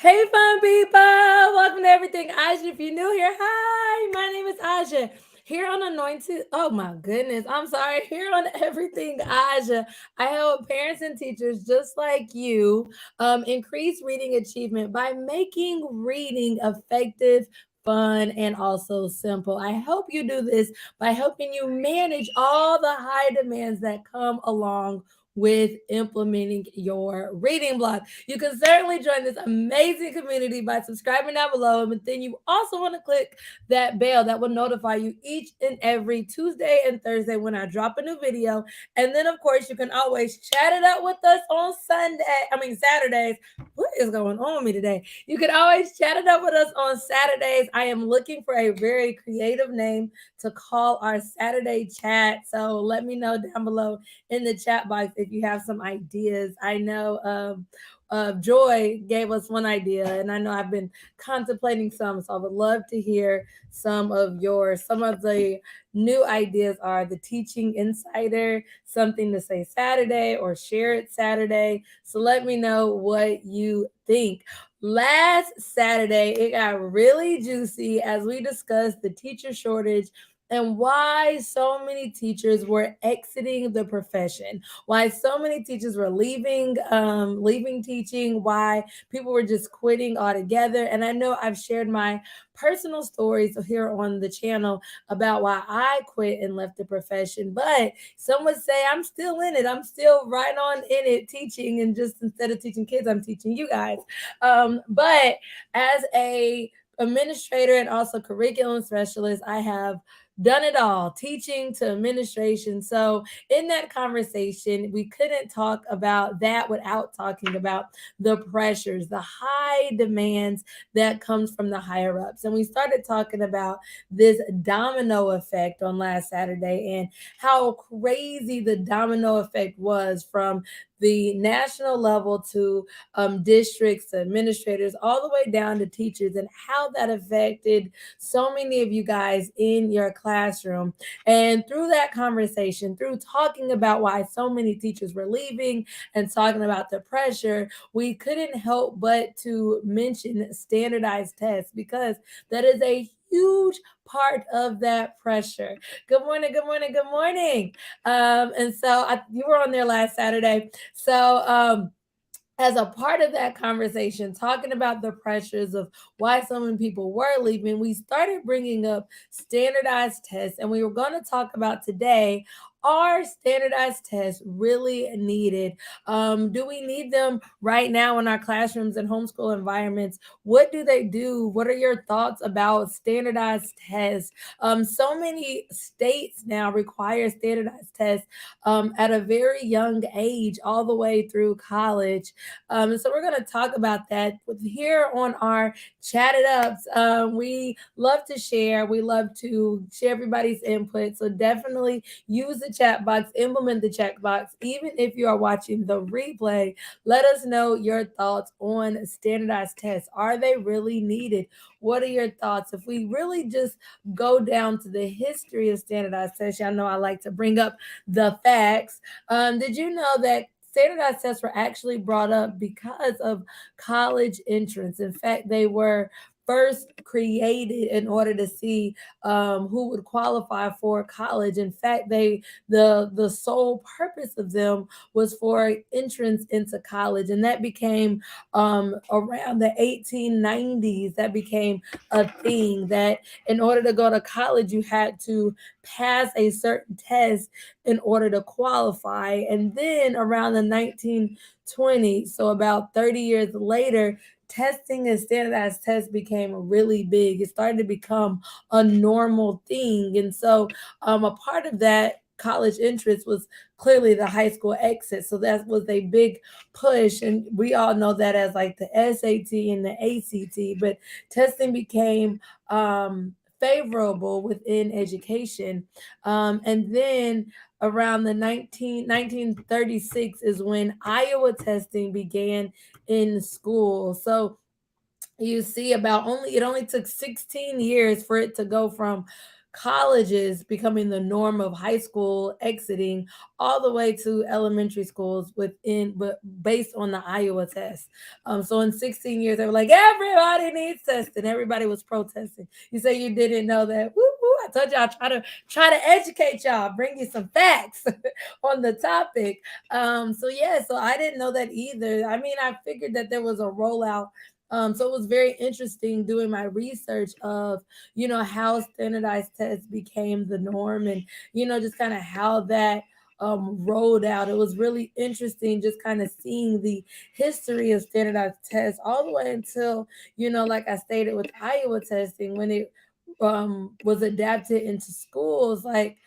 Hey, fun people! Welcome to Everything Aja. If you're new here, hi, my name is Aja. Here on Anointed, oh my goodness, I'm sorry. Here on Everything Aja, I help parents and teachers just like you increase reading achievement by making reading effective, fun, and also simple. I hope you do this by helping you manage all the high demands that come along with implementing your reading block. You can certainly join this amazing community by subscribing down below. But then you also want to click that bell that will notify you each and every Tuesday and Thursday when I drop a new video. And then, of course, you can always chat it up with us on Saturdays. What is going on with me today? You can always chat it up with us on Saturdays. I am looking for a very creative name to call our Saturday chat. So let me know down below in the chat box if you have some ideas. I know Joy gave us one idea, and I know I've been contemplating some, so I would love to hear some of yours. Some of the new ideas are the teaching insider, something to say Saturday, or share it Saturday. So let me know what you think. Last Saturday, it got really juicy as we discussed the teacher shortage and why so many teachers were exiting the profession, why so many teachers were leaving teaching, why people were just quitting altogether. And I know I've shared my personal stories here on the channel about why I quit and left the profession, but some would say I'm still in it. I'm still right on in it teaching, and just instead of teaching kids, I'm teaching you guys. But as a administrator and also curriculum specialist, I have done it all, teaching to administration. So in that conversation, we couldn't talk about that without talking about the pressures, the high demands that comes from the higher ups. And we started talking about this domino effect on last Saturday and how crazy the domino effect was from the national level to districts, to administrators, all the way down to teachers, and how that affected so many of you guys in your classroom. And through that conversation, through talking about why so many teachers were leaving and talking about the pressure, we couldn't help but to mention standardized tests, because that is a huge part of that pressure. Good morning, good morning, good morning. You were on there last Saturday. As a part of that conversation, talking about the pressures of why so many people were leaving, we started bringing up standardized tests. And we were going to talk about today, are standardized tests really needed? Do we need them right now in our classrooms and homeschool environments? What do they do? What are your thoughts about standardized tests? So many states now require standardized tests at a very young age, all the way through college. So we're going to talk about that here on our Chat It Ups. We love to share. We love to share everybody's input. So definitely use the chat box, implement the chat box. Even if you are watching the replay, let us know your thoughts on standardized tests. Are they really needed? What are your thoughts? If we really just go down to the history of standardized tests, y'all know I like to bring up the facts. Did you know that standardized tests were actually brought up because of college entrance? In fact, they were first created in order to see who would qualify for college. In fact, the sole purpose of them was for entrance into college, and that became around the 1890s. That became a thing that in order to go to college, you had to pass a certain test in order to qualify. And then around the 1920s, so about 30 years later, testing and standardized tests became really big. It started to become a normal thing. And so a part of that college entrance was clearly the high school exit. So that was a big push. And we all know that as like the SAT and the ACT, but testing became favorable within education. And then around the 1936 is when Iowa testing began in school. So you see, about only it only took 16 years for it to go from colleges becoming the norm of high school exiting all the way to elementary schools within, but based on the Iowa test. So in 16 years, they were like, everybody needs testing. Everybody was protesting. You say you didn't know that. Woo, woo. I told y'all try to educate y'all, bring you some facts on the topic. So yeah, so I didn't know that either. I mean, I figured that there was a rollout. So it was very interesting doing my research of, how standardized tests became the norm, and, just kind of how that rolled out. It was really interesting just kind of seeing the history of standardized tests all the way until, like I stated with Iowa testing, when it was adapted into schools, like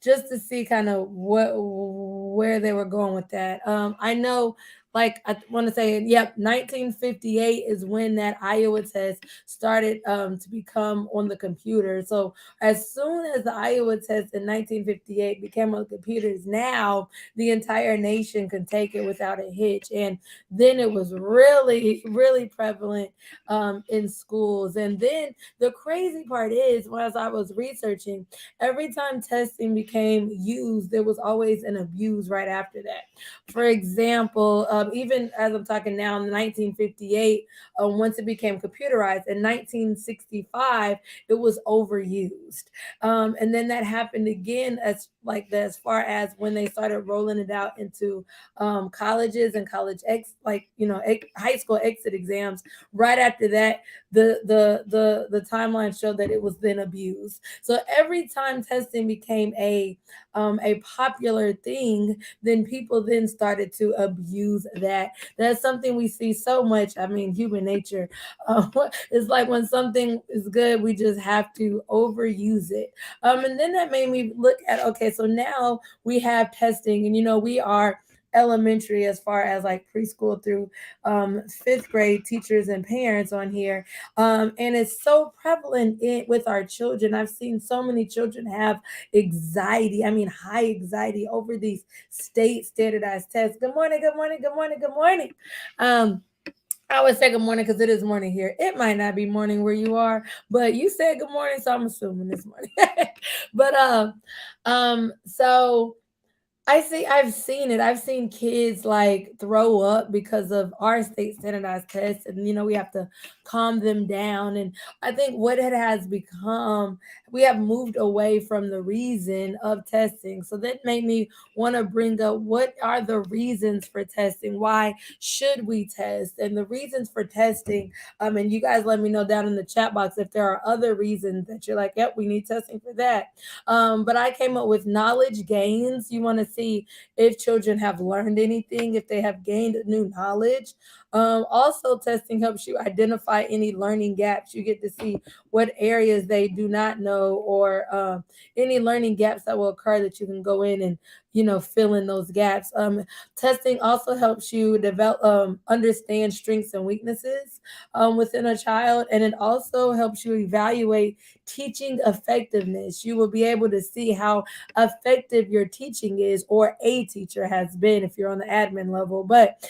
just to see kind of where they were going with that. I know, like I want to say, yep, 1958 is when that Iowa test started to become on the computer. So as soon as the Iowa test in 1958 became on computers, now the entire nation can take it without a hitch. And then it was really, really prevalent in schools. And then the crazy part is, as I was researching, every time testing became used, there was always an abuse right after that. For example, even as I'm talking now, in 1958, once it became computerized, in 1965, it was overused. And then that happened again, as far as when they started rolling it out into colleges and high school exit exams. Right after that, the timeline showed that it was then abused. So every time testing became a popular thing, then people then started to abuse that. That's something we see so much. I mean, human nature. It's like when something is good, we just have to overuse it. And then that made me look at, okay, so now we have testing, and we are elementary as far as like preschool through fifth grade teachers and parents on here. And it's so prevalent with our children. I've seen so many children have anxiety, I mean, high anxiety over these state standardized tests. Good morning, good morning, good morning, good morning. Um, I always say good morning because it is morning here. It might not be morning where you are, but you said good morning, so I'm assuming this morning. But so I've seen it. I've seen kids like throw up because of our state standardized tests, and we have to calm them down. And I think what it has become, we have moved away from the reason of testing. So that made me want to bring up, what are the reasons for testing? Why should we test? And the reasons for testing, and you guys let me know down in the chat box if there are other reasons that you're like, yep, we need testing for that. But I came up with knowledge gains. You want to see if children have learned anything, if they have gained new knowledge. Also, testing helps you identify any learning gaps. You get to see what areas they do not know, or any learning gaps that will occur that you can go in and fill in those gaps. Testing also helps you develop, understand strengths and weaknesses within a child, and it also helps you evaluate teaching effectiveness. You will be able to see how effective your teaching is, or a teacher has been if you're on the admin level. But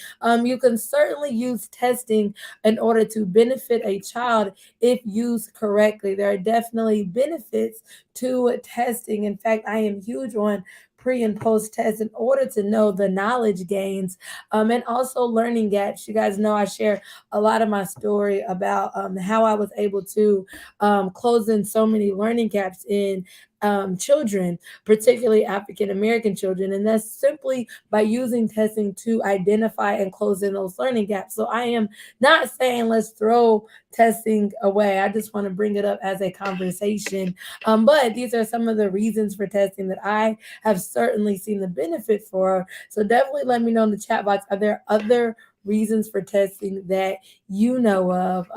you can certainly use testing in order to benefit a child if used correctly. There are definitely benefits to testing. In fact, I am huge on pre and post tests in order to know the knowledge gains, and also learning gaps. You guys know I share a lot of my story about how I was able to close in so many learning gaps in children, particularly African American children. And that's simply by using testing to identify and close in those learning gaps. So I am not saying let's throw testing away. I just want to bring it up as a conversation. But these are some of the reasons for testing that I have certainly seen the benefit for. So definitely let me know in the chat box, are there other reasons for testing that you know of?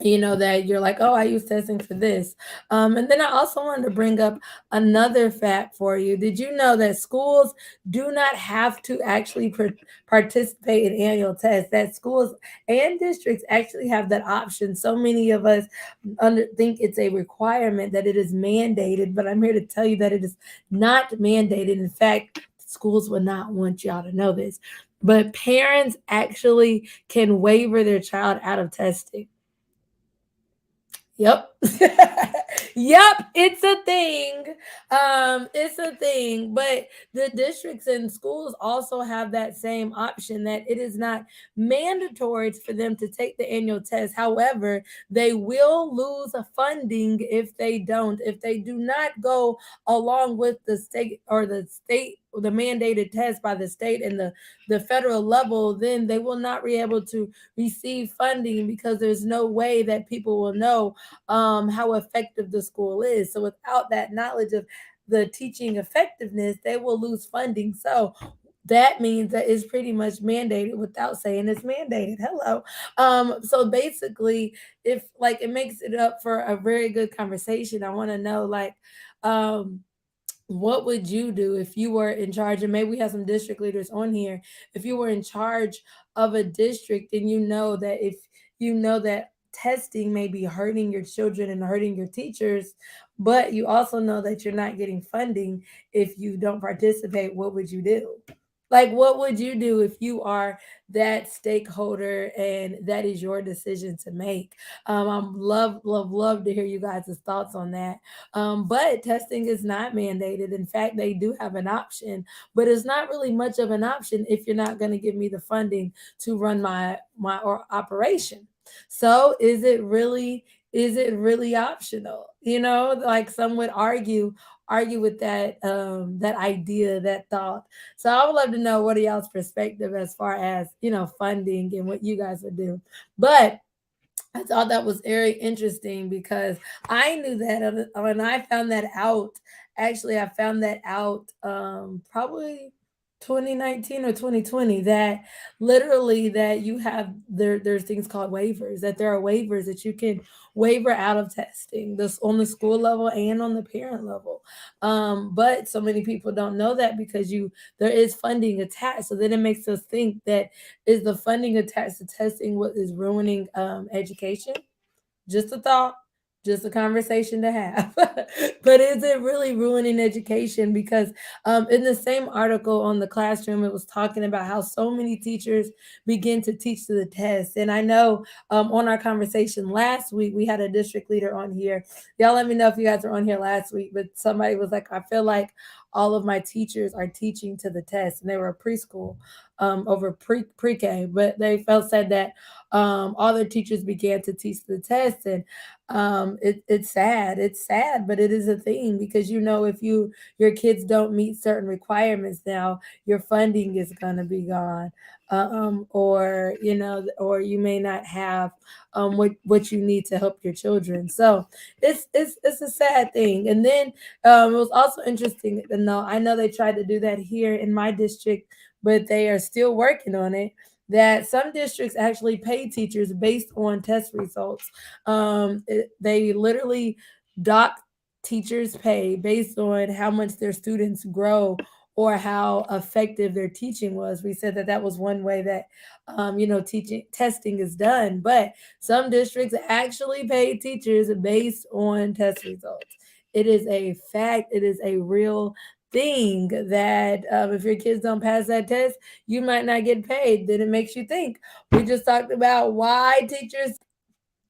That you're like, oh, I use testing for this. And then I also wanted to bring up another fact for you. Did you know that schools do not have to actually participate in annual tests? That schools and districts actually have that option. So many of us think it's a requirement, that it is mandated, but I'm here to tell you that it is not mandated. In fact, schools would not want y'all to know this, but parents actually can waiver their child out of testing. Yep. Yep, it's a thing. It's a thing. But the districts and schools also have that same option that it is not mandatory for them to take the annual test. However, they will lose a funding if they don't. If they do not go along with the mandated test by the state and the federal level, then they will not be able to receive funding because there's no way that people will know how effective the school is. So without that knowledge of the teaching effectiveness, they will lose funding. So that means that it's pretty much mandated without saying it's mandated. Hello. So basically, if like it makes it up for a very good conversation, I want to know um what would you do if you were in charge? And maybe we have some district leaders on here. If you were in charge of a district and you know that testing may be hurting your children and hurting your teachers, but you also know that you're not getting funding if you don't participate, what would you do? Like, what would you do if you are that stakeholder and that is your decision to make? I'm love to hear you guys' thoughts on that. But testing is not mandated. In fact, they do have an option, but it's not really much of an option if you're not going to give me the funding to run my operation. So is it really optional? Like some would argue with that idea, that thought. So I would love to know what are y'all's perspective as far as funding and what you guys would do. But I thought that was very interesting because I knew that when I found that out. Actually, I found that out probably 2019 or 2020, that literally that you have there's things called waivers, that there are waivers that you can waiver out of testing this on the school level and on the parent level. But so many people don't know that because there is funding attached. So then it makes us think that is the funding attached to testing what is ruining education? Just a thought, just a conversation to have. But is it really ruining education? Because in the same article on the classroom, it was talking about how so many teachers begin to teach to the test. And I know on our conversation last week, we had a district leader on here. Y'all let me know if you guys were on here last week, but somebody was like, I feel like all of my teachers are teaching to the test. And they were a preschool over pre-K, but they felt said that all their teachers began to teach the test. And it's sad. It's sad, but it is a thing because if your kids don't meet certain requirements now, your funding is gonna be gone. Or you may not have what you need to help your children. So it's a sad thing. And then it was also interesting to know. I know they tried to do that here in my district, but they are still working on it, that some districts actually pay teachers based on test results. They literally dock teachers' pay based on how much their students grow or how effective their teaching was. We said that that was one way that teaching testing is done, but some districts actually pay teachers based on test results. It is a fact. It is a real thing that if your kids don't pass that test, you might not get paid. Then it makes you think. We just talked about why teachers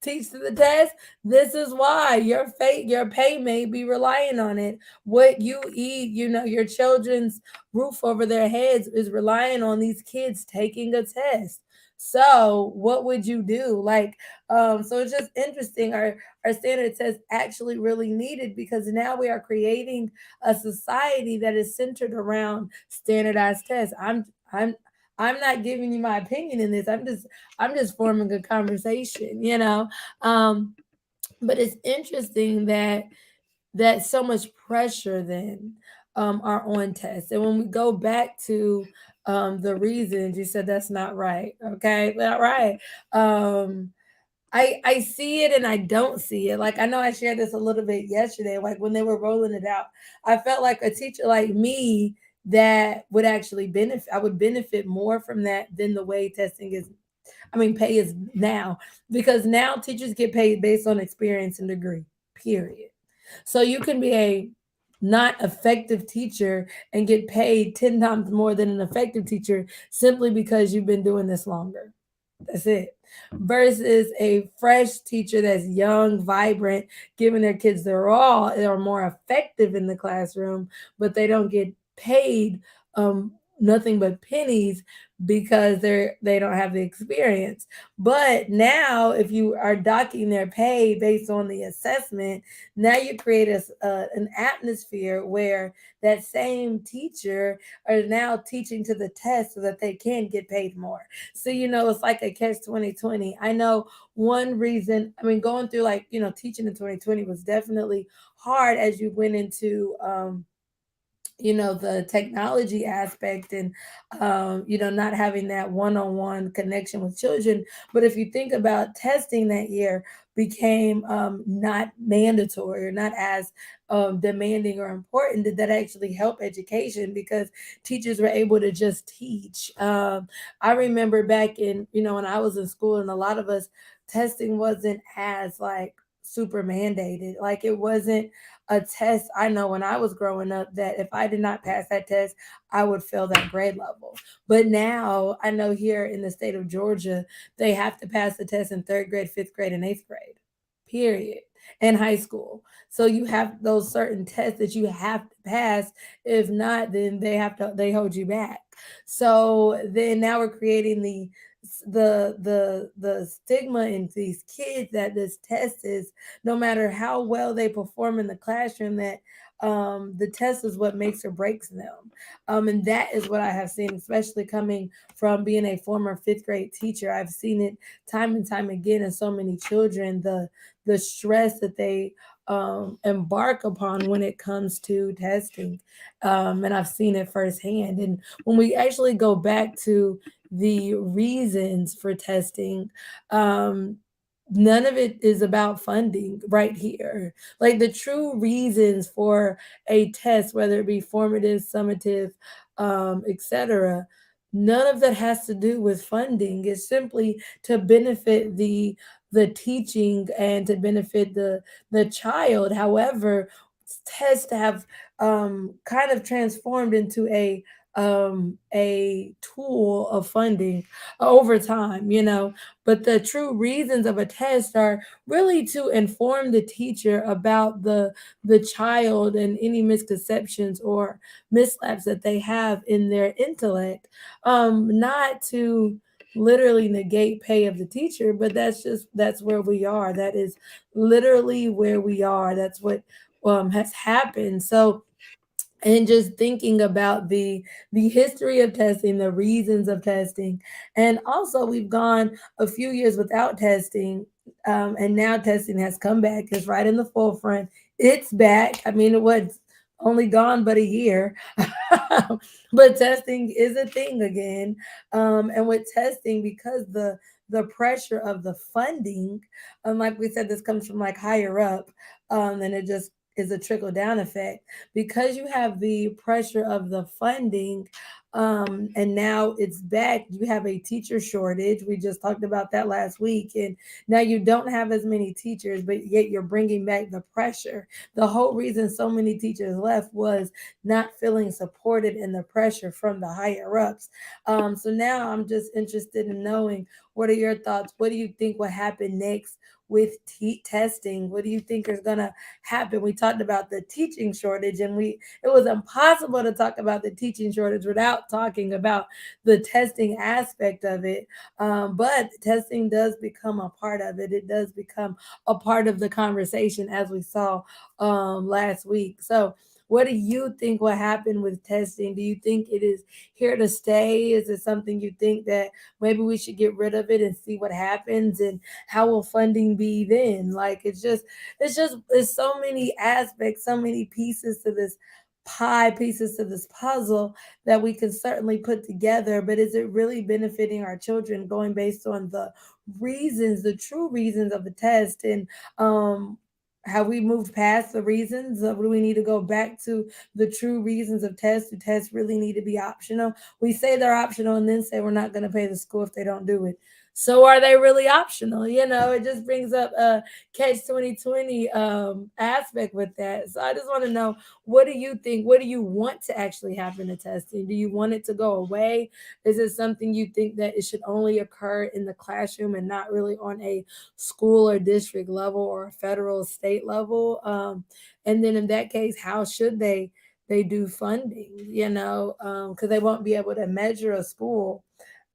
teach to the test. This is why your pay may be relying on it. What you eat, your children's roof over their heads is relying on these kids taking a test. So what would you do? So it's just interesting. Our standard test actually really needed because now we are creating a society that is centered around standardized tests. I'm not giving you my opinion in this. I'm just forming a conversation. Um, but it's interesting that so much pressure then are on tests. And when we go back to the reasons, you said that's not right. Okay, not right. Um, I see it and I don't see it. Like I know I shared this a little bit yesterday. Like when they were rolling it out, I felt like a teacher like me that would actually benefit. I would benefit more from that than the way testing is. I mean, pay is now, because now teachers get paid based on experience and degree. Period. So you can be a not effective teacher and get paid 10 times more than an effective teacher simply because you've been doing this longer. That's it. versus a fresh teacher that's young, vibrant, giving their kids their all, are more effective in the classroom, but they don't get paid nothing but pennies because they don't have the experience. But now if you are docking their pay based on the assessment, now you create an atmosphere where that same teacher are now teaching to the test so that they can get paid more. So, it's like a catch 2020. I know one reason, I mean, going through like, teaching in 2020 was definitely hard as you went into the technology aspect and not having that one-on-one connection with children. But if you think about testing that year became not mandatory or not as demanding or important, did that actually help education because teachers were able to just teach. I remember back in when I was in school, and a lot of us, testing wasn't as like super mandated. Like it wasn't a test. I know when I was growing up that if I did not pass that test, I would fail that grade level. But now I know here in the state of Georgia, they have to pass the test in third grade, fifth grade, and eighth grade, period, and high school. So you have those certain tests that you have to pass. If not, then they hold you back. So then now we're creating the stigma in these kids that this test is, no matter how well they perform in the classroom, that the test is what makes or breaks them. And that is what I have seen, especially coming from being a former fifth grade teacher. I've seen it time and time again in so many children, the stress that they embark upon when it comes to testing. And I've seen it firsthand. And when we actually go back to the reasons for testing, um, none of it is about funding right here. Like the true reasons for a test, whether it be formative, summative, etc., none of that has to do with funding. It's simply to benefit the teaching and to benefit the child. However, tests have kind of transformed into a tool of funding over time, but the true reasons of a test are really to inform the teacher about the child and any misconceptions or mislaps that they have in their intellect, not to literally negate pay of the teacher, but that's where we are. That is literally where we are. That's what has happened. So, and just thinking about the history of testing, the reasons of testing, and also we've gone a few years without testing, and now testing has come back. It's right in the forefront. It's back. I mean, it was only gone but a year, but testing is a thing again. And with testing, because the pressure of the funding, like we said, this comes from like higher up, and it just is a trickle down effect because you have the pressure of the funding, and now it's back. You have a teacher shortage. We just talked about that last week, and now you don't have as many teachers, but yet you're bringing back the pressure. The whole reason so many teachers left was not feeling supported in the pressure from the higher ups. So now I'm just interested in knowing, what are your thoughts? What do you think will happen next with testing? What do you think is gonna happen? We talked about the teaching shortage, and it was impossible to talk about the teaching shortage without talking about the testing aspect of it. But testing does become a part of it. It does become a part of the conversation, as we saw last week. So what do you think will happen with testing? Do you think it is here to stay? Is it something you think that maybe we should get rid of it and see what happens? And how will funding be then? Like it's so many aspects, so many pieces to this pie, pieces to this puzzle that we can certainly put together. But is it really benefiting our children, going based on the reasons, the true reasons of the test? And have we moved past the reasons? Do we need to go back to the true reasons of tests? Do tests really need to be optional? We say they're optional and then say we're not going to pay the school if they don't do it. So are they really optional? It just brings up a catch 2020 aspect with that. So I just want to know, what do you think? What do you want to actually happen to testing? Do you want it to go away? Is it something you think that it should only occur in the classroom and not really on a school or district level or a federal state level? And then in that case, how should they do funding? Because they won't be able to measure a school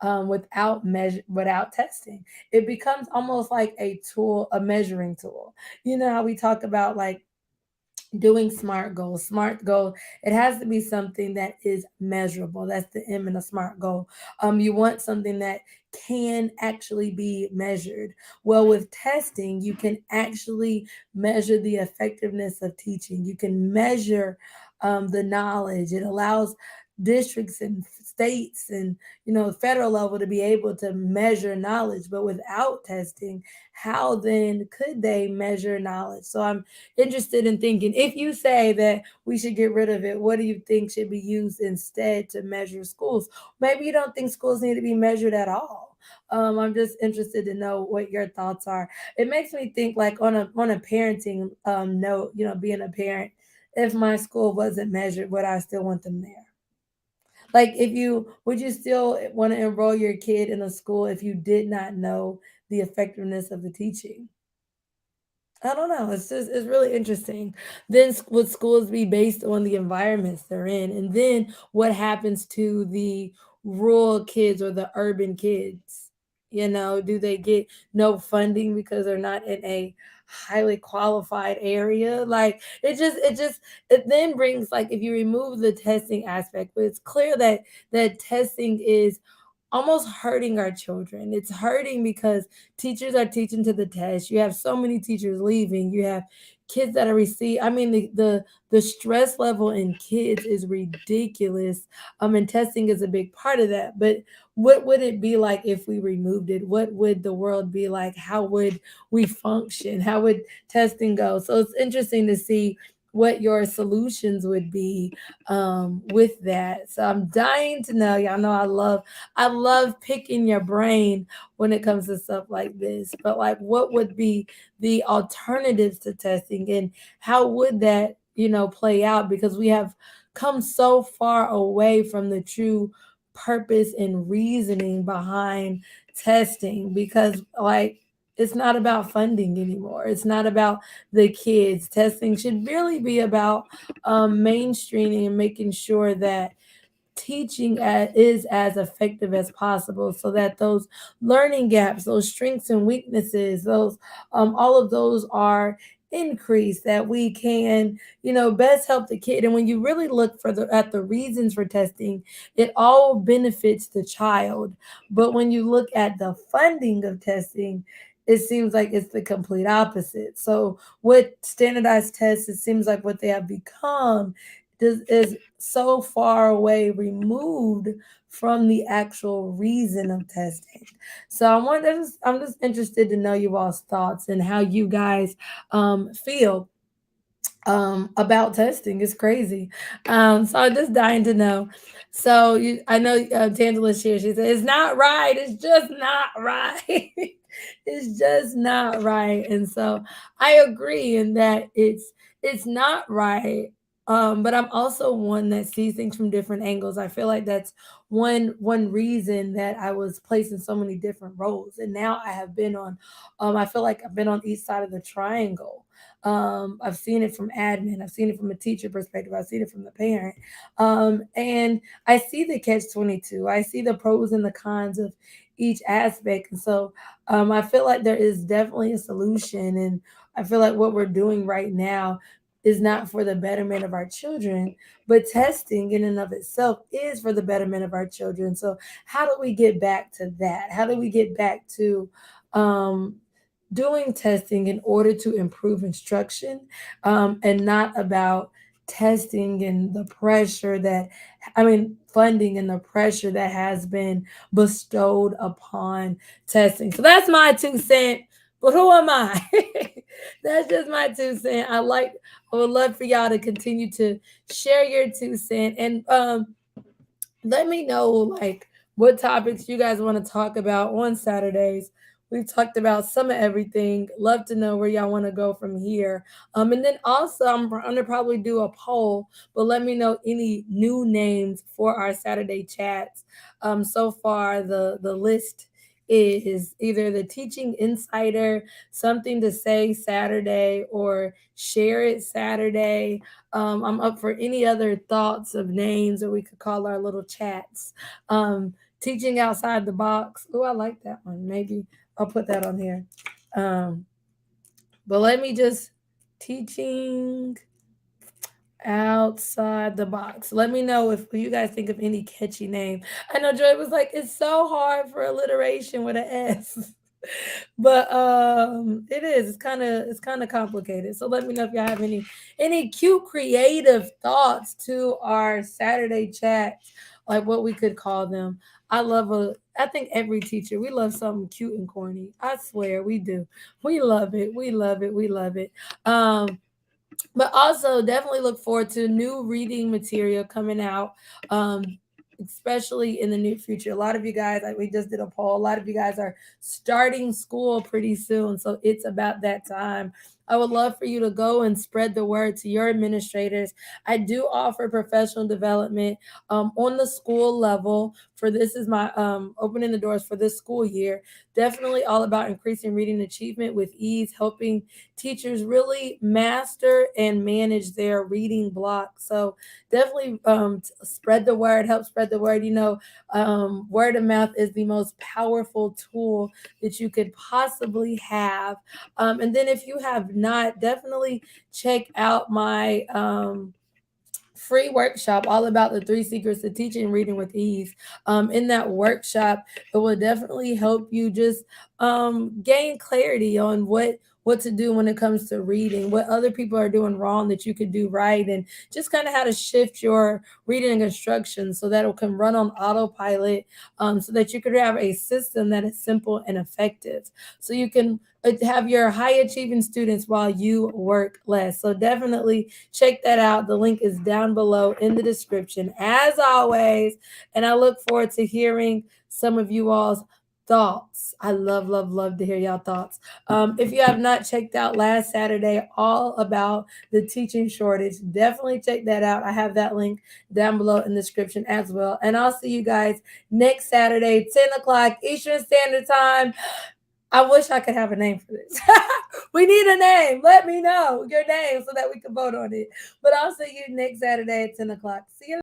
without testing. It becomes almost like a tool, a measuring tool. You know how we talk about like doing smart goal, it has to be something that is measurable. That's the M in a smart goal. You want something that can actually be measured. Well, with testing you can actually measure the effectiveness of teaching. You can measure the knowledge. It allows districts and states and federal level to be able to measure knowledge. But without testing, how then could they measure knowledge? So I'm interested in thinking, if you say that we should get rid of it, what do you think should be used instead to measure schools? Maybe you don't think schools need to be measured at all. I'm just interested to know what your thoughts are. It makes me think, like on a parenting note, being a parent, if my school wasn't measured, would I still want them there? Like, if you would you still want to enroll your kid in a school if you did not know the effectiveness of the teaching? I don't know. It's really interesting. Then would schools be based on the environments they're in? And then what happens to the rural kids or the urban kids? Do they get no funding because they're not in a highly qualified area? Like, it then brings, like, if you remove the testing aspect, but it's clear that testing is almost hurting our children. It's hurting because teachers are teaching to the test. You have so many teachers leaving. You have kids that are receiving. I mean, the stress level in kids is ridiculous. And testing is a big part of that. But what would it be like if we removed it? What would the world be like? How would we function? How would testing go? So it's interesting to see what your solutions would be with that. So I'm dying to know. Y'all know I love picking your brain when it comes to stuff like this. But like, what would be the alternatives to testing, and how would that, play out? Because we have come so far away from the true purpose and reasoning behind testing, because like, it's not about funding anymore. It's not about the kids. Testing should really be about mainstreaming and making sure that teaching is as effective as possible, so that those learning gaps, those strengths and weaknesses, those all of those are increased, that we can best help the kid. And when you really look at the reasons for testing, it all benefits the child. But when you look at the funding of testing, it seems like it's the complete opposite. So what standardized tests, it seems like what they have become is so far away removed from the actual reason of testing. So I'm just interested to know you all's thoughts and how you guys feel about testing. Is crazy. So I'm just dying to know. So I know Tangela's here. She said it's not right. It's just not right. It's just not right. And so I agree in that it's not right. But I'm also one that sees things from different angles. I feel like that's one reason that I was placed in so many different roles, and now I have been on. I feel like I've been on each side of the triangle. I've seen it from admin. I've seen it from a teacher perspective. I've seen it from the parent. And I see the catch 22. I see the pros and the cons of each aspect. And so I feel like there is definitely a solution. And I feel like what we're doing right now is not for the betterment of our children, but testing in and of itself is for the betterment of our children. So how do we get back to that? How do we get back to um, doing testing in order to improve instruction, and not about testing and the pressure that, I mean, funding and the pressure that has been bestowed upon testing? So that's my 2 cent. But who am I? That's just my 2 cent. I would love for y'all to continue to share your 2 cent, and let me know, like, what topics you guys want to talk about on Saturdays. We've talked about some of everything. Love to know where y'all want to go from here. And then also, I'm going to probably do a poll, but let me know any new names for our Saturday chats. So far, the list is either the Teaching Insider, Something to Say Saturday, or Share It Saturday. I'm up for any other thoughts of names that we could call our little chats. Teaching outside the box. Oh, I like that one. Maybe I'll put that on here. Um, but let me just teaching outside the box. Let me know if you guys think of any catchy name. I know Joy was like, it's so hard for alliteration with an S. But it is. It's kind of complicated. So let me know if y'all have any cute creative thoughts to our Saturday chats, like what we could call them. I think every teacher, we love something cute and corny. I swear we do. We love it. We love it. We love it. But also definitely look forward to new reading material coming out, um especially in the near future. A lot of you guys, like we just did a poll, a lot of you guys are starting school pretty soon, so it's about that time. I would love for you to go and spread the word to your administrators. I do offer professional development on the school level. For this is my opening the doors for this school year. Definitely all about increasing reading achievement with ease, helping teachers really master and manage their reading block. So definitely spread the word, help spread the word. Word of mouth is the most powerful tool that you could possibly have. And then if you have not, definitely check out my free workshop all about the three secrets to teaching reading with ease. In that workshop, it will definitely help you just gain clarity on what to do when it comes to reading, what other people are doing wrong that you could do right, and just kind of how to shift your reading instructions so that it can run on autopilot, so that you could have a system that is simple and effective, so you can have your high achieving students while you work less. So definitely check that out. The link is down below in the description, as always. And I look forward to hearing some of you all's thoughts. I love, love, love to hear y'all thoughts. If you have not checked out last Saturday, all about the teaching shortage, definitely check that out. I have that link down below in the description as well. And I'll see you guys next Saturday, 10 o'clock Eastern Standard Time. I wish I could have a name for this. We need a name. Let me know your name so that we can vote on it. But I'll see you next Saturday at 10 o'clock. See you